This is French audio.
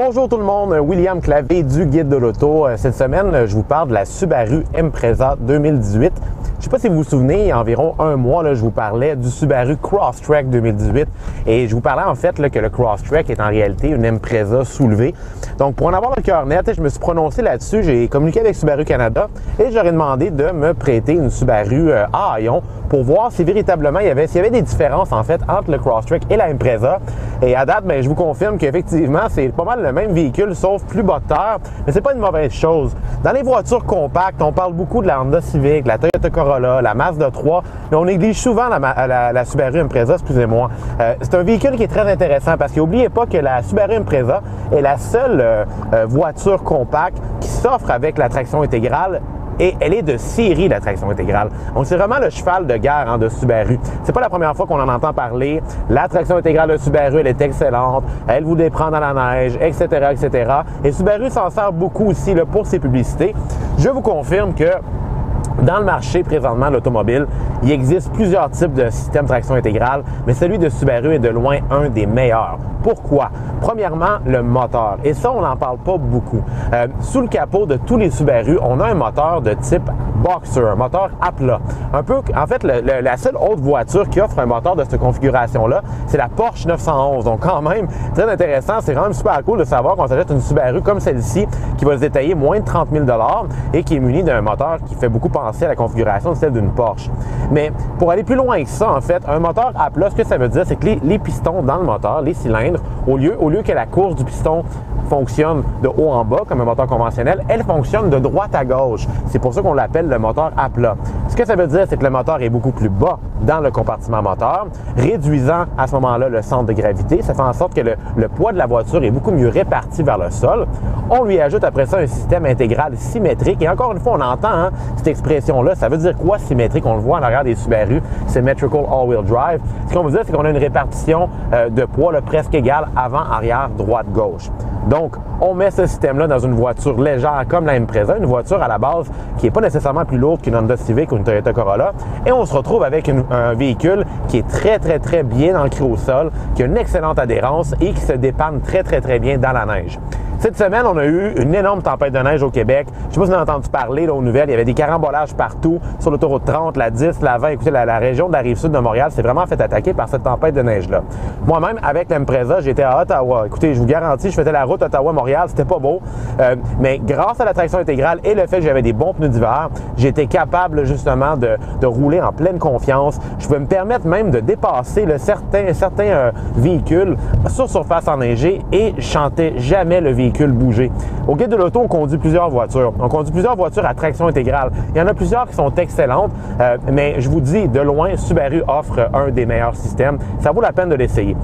Bonjour tout le monde, William Clavé du Guide de l'Auto. Cette semaine, je vous parle de la Subaru Impreza 2018. Je ne sais pas si vous vous souvenez, il y a environ un mois, je vous parlais du Subaru Crosstrek 2018 et je vous parlais en fait que le Crosstrek est en réalité une Impreza soulevée. Donc pour en avoir le cœur net, je me suis prononcé là-dessus, j'ai communiqué avec Subaru Canada et j'aurais demandé de me prêter une Subaru à Hayon pour voir si véritablement s'il y avait des différences en fait entre le Crosstrek et la Impreza. Et à date, je vous confirme qu'effectivement, c'est pas mal le même véhicule, sauf plus bas de terre, mais c'est pas une mauvaise chose. Dans les voitures compactes, on parle beaucoup de la Honda Civic, la Toyota Corolla, la Mazda 3, mais on néglige souvent la Subaru Impreza, excusez-moi. C'est un véhicule qui est très intéressant parce qu'oubliez pas que la Subaru Impreza est la seule voiture compacte qui s'offre avec la traction intégrale. Et elle est de série, la traction intégrale. Donc, c'est vraiment le cheval de guerre de Subaru. C'est pas la première fois qu'on en entend parler. La traction intégrale de Subaru, elle est excellente. Elle vous déprend dans la neige, etc., etc. Et Subaru s'en sert beaucoup aussi pour ses publicités. Je vous confirme que dans le marché présentement de l'automobile, il existe plusieurs types de systèmes de traction intégrale, mais celui de Subaru est de loin un des meilleurs. Pourquoi? Premièrement, le moteur. Et ça, on n'en parle pas beaucoup. Sous le capot de tous les Subaru, on a un moteur de type Boxer, un moteur à plat. En fait, la seule autre voiture qui offre un moteur de cette configuration-là, c'est la Porsche 911. Donc quand même, très intéressant, c'est quand même super cool de savoir qu'on s'achète une Subaru comme celle-ci qui va se détailler moins de 30 000 et qui est munie d'un moteur qui fait beaucoup penser à la configuration de celle d'une Porsche. Mais pour aller plus loin que ça, en fait, un moteur à plat, ce que ça veut dire, c'est que les pistons dans le moteur, les cylindres, au lieu que la course du piston fonctionne de haut en bas comme un moteur conventionnel, elle fonctionne de droite à gauche. C'est pour ça qu'on l'appelle le moteur à plat. Ce que ça veut dire, c'est que le moteur est beaucoup plus bas dans le compartiment moteur, réduisant à ce moment-là le centre de gravité. Ça fait en sorte que le poids de la voiture est beaucoup mieux réparti vers le sol. On lui ajoute après ça un système intégral symétrique. Et encore une fois, on entend cette expression-là. Ça veut dire quoi symétrique? On le voit en arrière des Subaru, Symmetrical All-Wheel Drive. Ce qu'on veut dire, c'est qu'on a une répartition de poids presque égale avant, arrière, droite, gauche. Donc, on met ce système-là dans une voiture légère comme la Impreza, une voiture à la base qui n'est pas nécessairement plus lourde qu'une Honda Civic ou une Toyota Corolla. Et on se retrouve avec un véhicule qui est très, très, très bien ancré au sol, qui a une excellente adhérence et qui se dépanne très, très, très bien dans la neige. Cette semaine, on a eu une énorme tempête de neige au Québec. Je ne sais pas si vous avez entendu parler aux nouvelles. Il y avait des carambolages partout sur l'autoroute 30, la 10, la 20. Écoutez, la région de la Rive-Sud de Montréal s'est vraiment fait attaquer par cette tempête de neige-là. Moi-même, avec l'Impreza, j'étais à Ottawa. Écoutez, je vous garantis, je faisais la route Ottawa-Montréal. C'était pas beau. Mais grâce à la traction intégrale et le fait que j'avais des bons pneus d'hiver, j'étais capable justement de rouler en pleine confiance. Je pouvais me permettre même de dépasser certains véhicules sur surface enneigée et je sentais jamais le véhicule bouger. Au Guide de l'Auto, on conduit plusieurs voitures. On conduit plusieurs voitures à traction intégrale. Il y en a plusieurs qui sont excellentes, mais je vous dis, de loin, Subaru offre un des meilleurs systèmes. Ça vaut la peine de l'essayer.